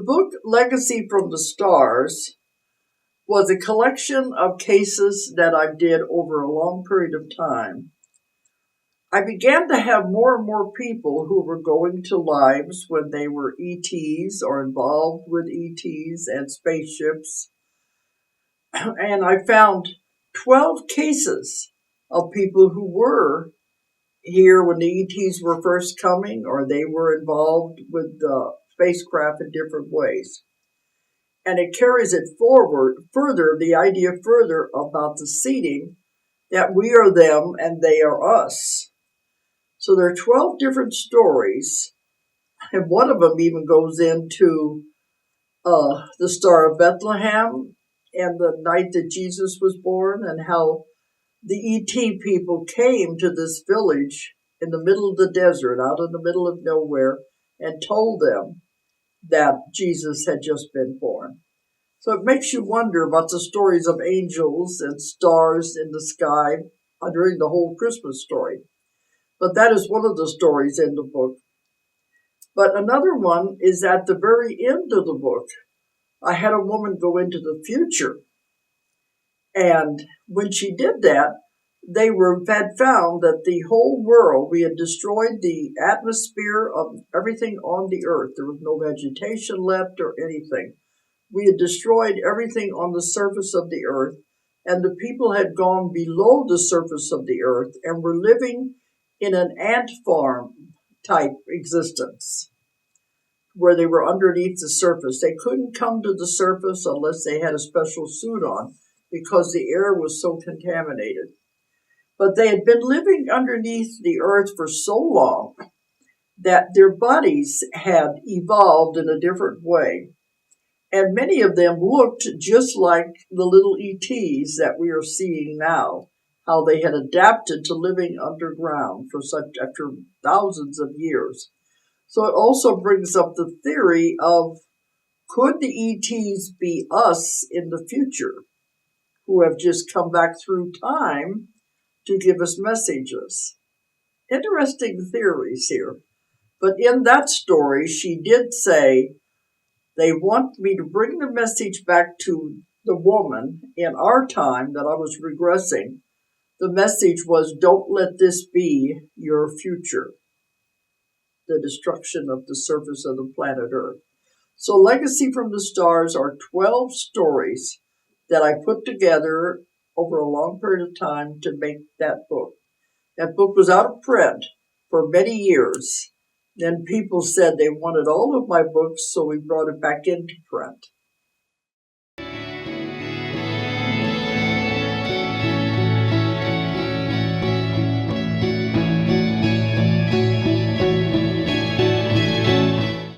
book Legacy from the Stars was a collection of cases that I did over a long period of time. I began to have more and more people who were going to lives when they were ETs or involved with ETs and spaceships. And I found 12 cases of people who were here when the ETs were first coming, or they were involved with the spacecraft in different ways. And it carries it forward further, the idea further about the seeding, that we are them and they are us. So there are 12 different stories, and one of them even goes into the Star of Bethlehem and the night that Jesus was born, and how the ET people came to this village in the middle of the desert, out in the middle of nowhere, and told them that Jesus had just been born. So it makes you wonder about the stories of angels and stars in the sky during the whole Christmas story. But that is one of the stories in the book. But another one is at the very end of the book. I had a woman go into the future. And when she did that, they had found that the whole world, we had destroyed the atmosphere of everything on the earth. There was no vegetation left or anything. We had destroyed everything on the surface of the earth, and the people had gone below the surface of the earth and were living in an ant farm type existence where they were underneath the surface. They couldn't come to the surface unless they had a special suit on because the air was so contaminated. But they had been living underneath the earth for so long that their bodies had evolved in a different way. And many of them looked just like the little ETs that we are seeing now, how they had adapted to living underground after thousands of years. So it also brings up the theory of, could the ETs be us in the future who have just come back through time to give us messages? Interesting theories here. But in that story, she did say, they want me to bring the message back to the woman in our time that I was regressing. The message was, don't let this be your future, the destruction of the surface of the planet Earth. So Legacy from the Stars are 12 stories that I put together over a long period of time to make that book. That book was out of print for many years. Then people said they wanted all of my books, so we brought it back into print.